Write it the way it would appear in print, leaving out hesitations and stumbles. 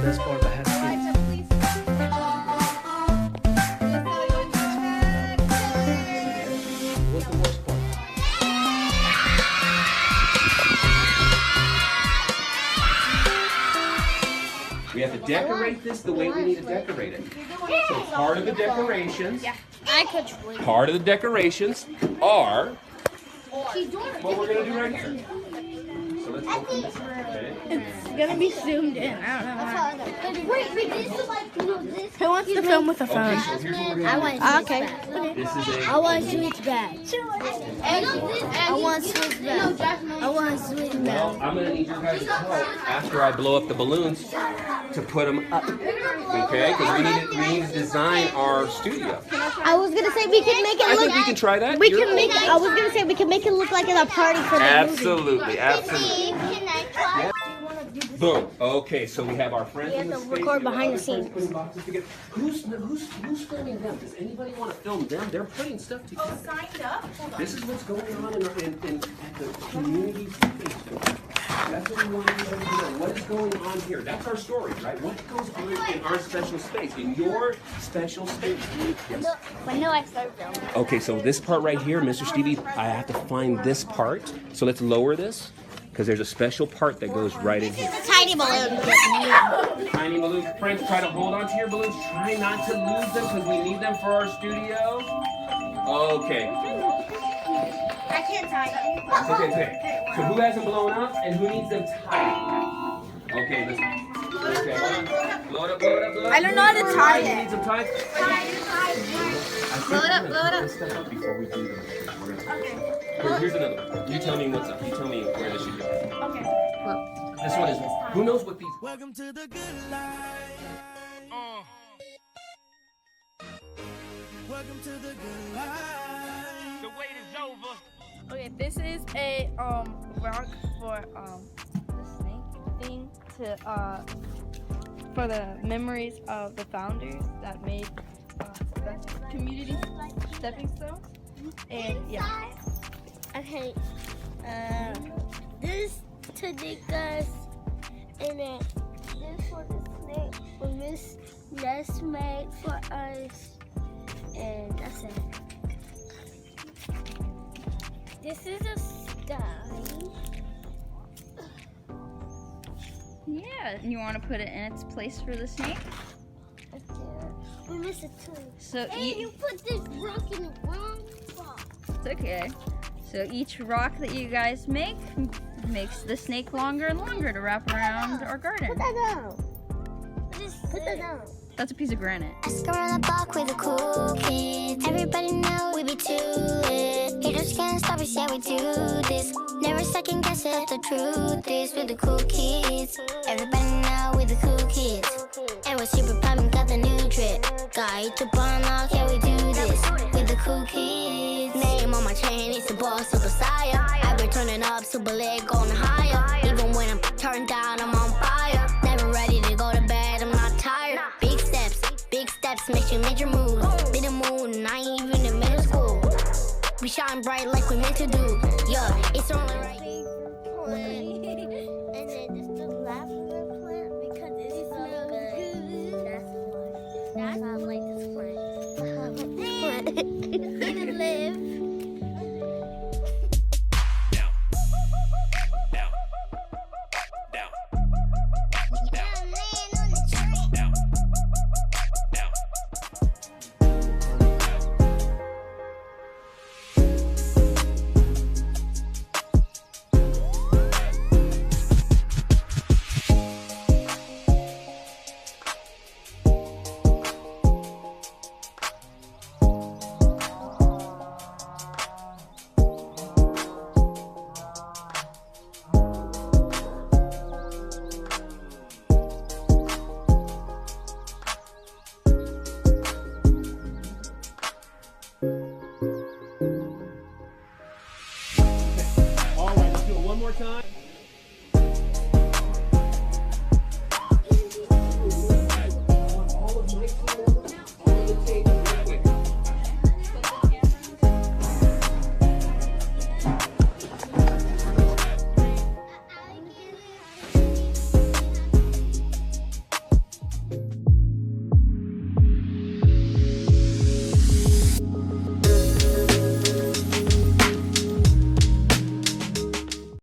best part that has kids. What's the worst part? We have to decorate this the way we need to decorate it. So part of the decorations, part of the decorations are what we're gonna do right here. So let's open this up, okay? It's gonna be zoomed in. I don't know why. Who wants to film with a Okay, phone? so here's what we're gonna do. Okay. This is I want Sweet's bag. I want Sweet's bag. I want Sweet's well, bag. I'm gonna need your guys' help after I blow up the balloons to put them up. Okay? Because we need to design our studio. I was gonna say we can make it I look. think we can try that. We can make. I was gonna say we can make it look like a party for the movie. Absolutely, absolutely. Boom. Okay, so we have our friends in the space. record behind the scenes. Putting boxes together. Who's filming them? Does anybody want to film them? They're putting stuff together. Oh, signed up? This is what's going on in the community space. That's what we want everybody to know. What is going on here? That's our story, right? What goes on in our special space, in your special space? Yes. But no, I started filming. Okay, so this part right here, Mr. Stevey, I have to find this part. So let's lower this, because there's a special part that goes right in here. Tiny balloon. Tiny balloons. Friends, try to hold on to your balloons. Try not to lose them, because we need them for our studio. Okay. I can't tie them. Okay. So who hasn't blown up, and who needs them tied? Okay, let's... Okay, hold on. Blow it up. I don't know how to tie You it. need some ties? Blow it up. Let's step up before we do them. Here's another one. You tell me what's up. You tell me where this should go. Okay. This one is, who knows what these... Welcome to the good life. Welcome to the good life. The wait is over. Okay, this is a rock for the snake thing to for the memories of the founders that made the community stepping stones. And yeah. Okay. This to dig us, and then this for the snake was this nest made for us, and that's it. This is a sky. Yeah, and you want to put it in its place for the snake? We missed a two. So Hey, you put this rock in the wrong spot. it's okay. So each rock that you guys make makes the snake longer and longer to wrap around our garden. Put that down. Put that down. That's a piece of granite. Ask around the block with the cool kids. Everybody know we be too lit. You just can't stop us, yeah we do this. Never second guess it, the truth is with the cool kids. Everybody know we the cool kids. And we're super pumping, got the new drip. Got to burn off, yeah we do this with the cool kids. Name on my chain, it's the boss, super sire. I been turning up, super lit, going higher. Even when I'm turned down, I'm on fire. Never ready to go to bed, I'm not tired. Big steps, make you major moves. Be the moon, I ain't even in middle school. We shine bright like we meant to do.